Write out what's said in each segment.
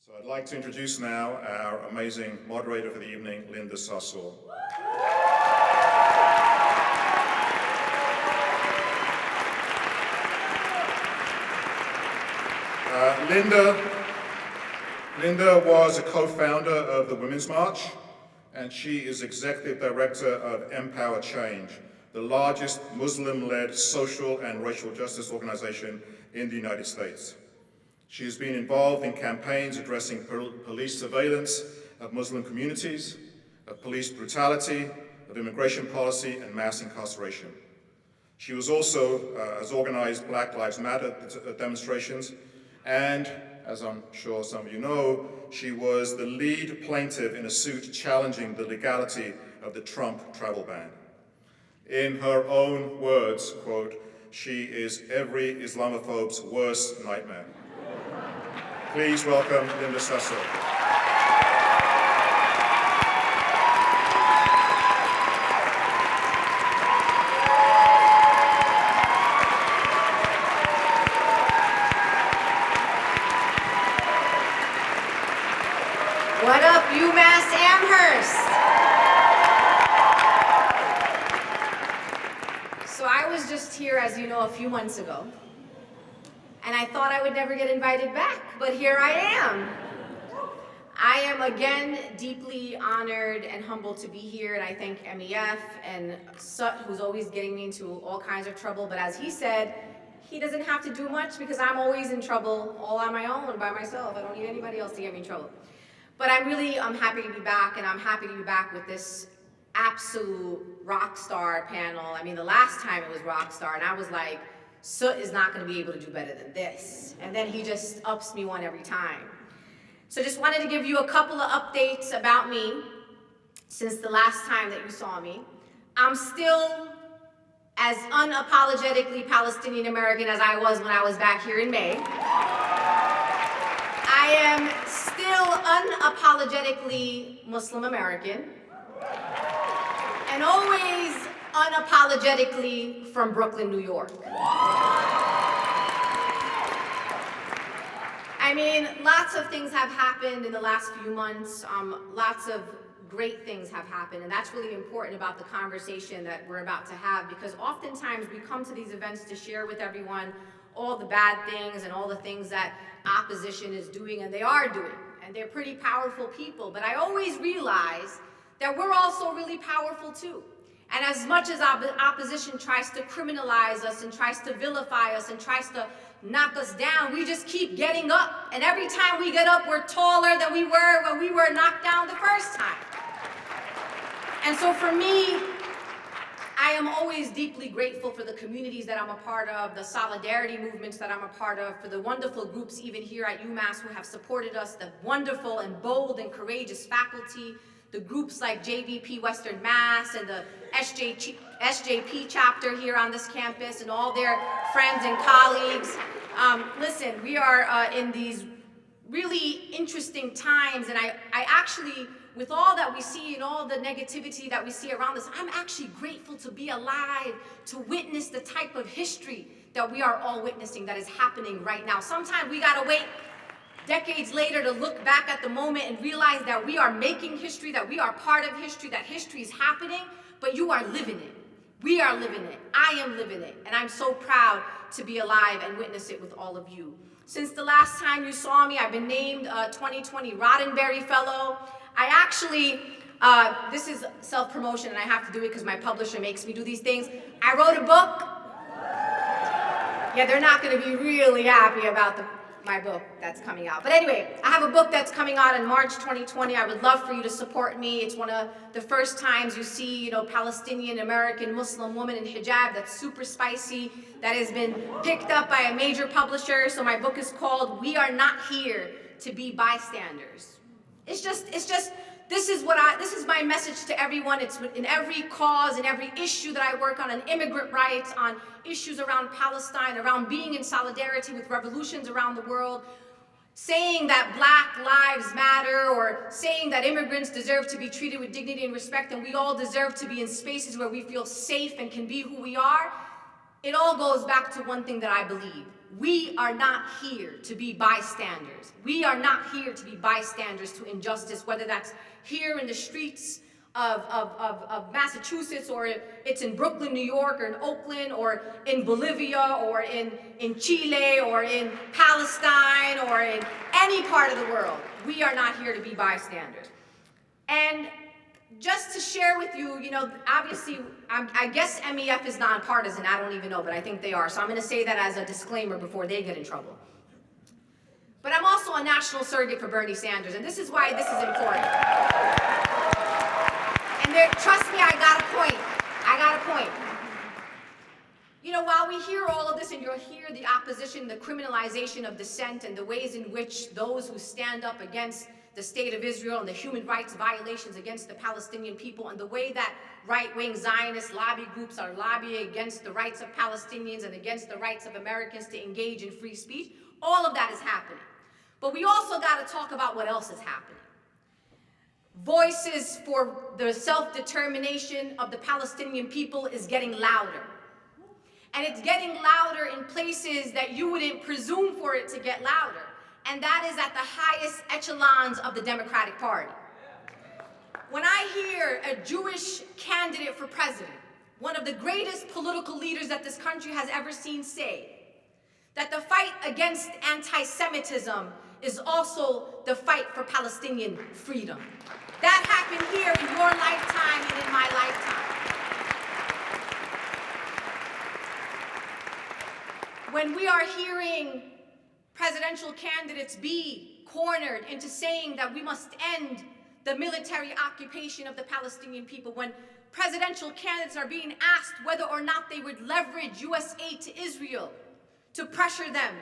So I'd like to introduce now our amazing moderator for the evening, Linda Sarsour. Linda was a co-founder of the Women's March, and she is executive director of Empower Change, the largest Muslim-led social and racial justice organization in the United States. She has been involved in campaigns addressing police surveillance of Muslim communities, of police brutality, of immigration policy, and mass incarceration. She was also has organized Black Lives Matter demonstrations, and as I'm sure some of you know, she was the lead plaintiff in a suit challenging the legality of the Trump travel ban. In her own words, quote, "She is every Islamophobe's worst nightmare." Please welcome Linda Sarsour. What up, UMass-Amherst? So I was just here, as you know, a few months ago, and I thought I would never get invited back, but here I am. I am again deeply honored and humbled to be here, and I thank MEF and Sut, who's always getting me into all kinds of trouble, but as he said, he doesn't have to do much because I'm always in trouble all on my own, by myself. I don't need anybody else to get me in trouble. But I'm happy to be back, and I'm happy to be back with this absolute rock star panel. I mean, the last time it was rock star, and I was like, Soot is not gonna be able to do better than this. And then he just ups me one every time. So just wanted to give you a couple of updates about me since the last time that you saw me. I'm still as unapologetically Palestinian American as I was when I was back here in May. I am still unapologetically Muslim American, and always unapologetically from Brooklyn, New York. I mean, lots of things have happened in the last few months. Lots of great things have happened, and that's really important about the conversation that we're about to have, because oftentimes we come to these events to share with everyone all the bad things and all the things that opposition is doing, and they are doing, and they're pretty powerful people. But I always realize that we're also really powerful too. And as much as opposition tries to criminalize us and tries to vilify us and tries to knock us down, we just keep getting up. And every time we get up, we're taller than we were when we were knocked down the first time. And so for me, I am always deeply grateful for the communities that I'm a part of, the solidarity movements that I'm a part of, for the wonderful groups even here at UMass who have supported us, the wonderful and bold and courageous faculty, the groups like JVP Western Mass and the SJP chapter here on this campus and all their friends and colleagues. Listen, we are in these really interesting times, and I actually, with all that we see and all the negativity that we see around us, I'm actually grateful to be alive, to witness the type of history that we are all witnessing that is happening right now. Sometimes we gotta wait decades later to look back at the moment and realize that we are making history, that we are part of history, that history is happening, but you are living it. We are living it. I am living it. And I'm so proud to be alive and witness it with all of you. Since the last time you saw me, I've been named a 2020 Roddenberry Fellow. I actually, this is self-promotion, and I have to do it because my publisher makes me do these things. I wrote a book. Yeah, they're not going to be really happy about my book that's coming out. But anyway, I have a book that's coming out in March 2020. I would love for you to support me. It's one of the first times you see, Palestinian American Muslim woman in hijab that's super spicy, that has been picked up by a major publisher. So my book is called "We Are Not Here to Be Bystanders." This is my message to everyone. It's in every cause, in every issue that I work on immigrant rights, on issues around Palestine, around being in solidarity with revolutions around the world, saying that Black lives matter, or saying that immigrants deserve to be treated with dignity and respect, and we all deserve to be in spaces where we feel safe and can be who we are. It all goes back to one thing that I believe, we are not here to be bystanders. We are not here to be bystanders to injustice, whether that's here in the streets of Massachusetts, or it's in Brooklyn, New York, or in Oakland, or in Bolivia, or in Chile, or in Palestine, or in any part of the world. We are not here to be bystanders. And just to share with you, obviously, I guess MEF is nonpartisan. I don't even know, but I think they are. So I'm going to say that as a disclaimer before they get in trouble. But I'm also a national surrogate for Bernie Sanders, and this is why this is important. And trust me, I got a point. While we hear all of this, and you'll hear the opposition, the criminalization of dissent, and the ways in which those who stand up against the state of Israel and the human rights violations against the Palestinian people, and the way that right-wing Zionist lobby groups are lobbying against the rights of Palestinians and against the rights of Americans to engage in free speech, all of that is happening. But we also got to talk about what else is happening. Voices for the self-determination of the Palestinian people is getting louder. And it's getting louder in places that you wouldn't presume for it to get louder. And that is at the highest echelons of the Democratic Party. When I hear a Jewish candidate for president, one of the greatest political leaders that this country has ever seen, say that the fight against anti-Semitism is also the fight for Palestinian freedom. That happened here in your lifetime and in my lifetime. When we are hearing presidential candidates be cornered into saying that we must end the military occupation of the Palestinian people, when presidential candidates are being asked whether or not they would leverage U.S. aid to Israel to pressure them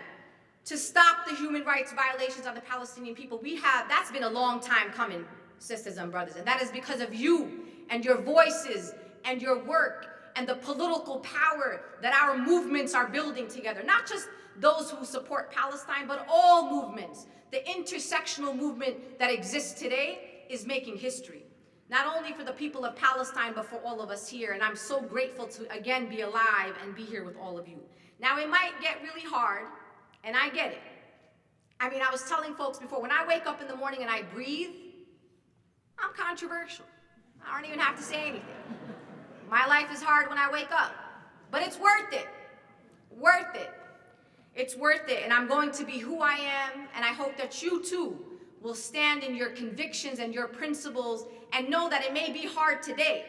to stop the human rights violations on the Palestinian people, that's been a long time coming, sisters and brothers, and that is because of you and your voices and your work and the political power that our movements are building together. Not just those who support Palestine, but all movements. The intersectional movement that exists today is making history. Not only for the people of Palestine, but for all of us here. And I'm so grateful to, again, be alive and be here with all of you. Now, it might get really hard, and I get it. I mean, I was telling folks before, when I wake up in the morning and I breathe, I'm controversial. I don't even have to say anything. My life is hard when I wake up, but it's worth it. Worth it. It's worth it, and I'm going to be who I am, and I hope that you too will stand in your convictions and your principles and know that it may be hard today,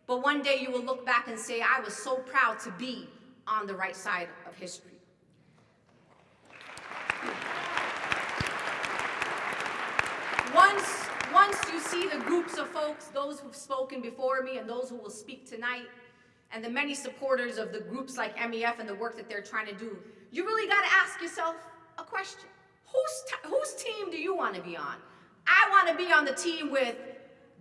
but one day you will look back and say, I was so proud to be on the right side of history. Once you see the groups of folks, those who've spoken before me and those who will speak tonight, and the many supporters of the groups like MEF and the work that they're trying to do, you really got to ask yourself a question. Whose team do you want to be on? I want to be on the team with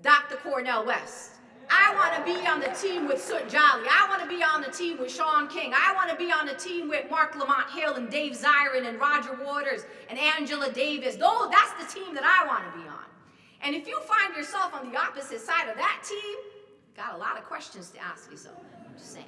Dr. Cornel West. I want to be on the team with Sut Jolly. I want to be on the team with Shaun King. I want to be on the team with Mark Lamont Hill and Dave Zirin and Roger Waters and Angela Davis. That's the team that I want to be on. And if you find yourself on the opposite side of that team, you got a lot of questions to ask yourself. I'm just saying.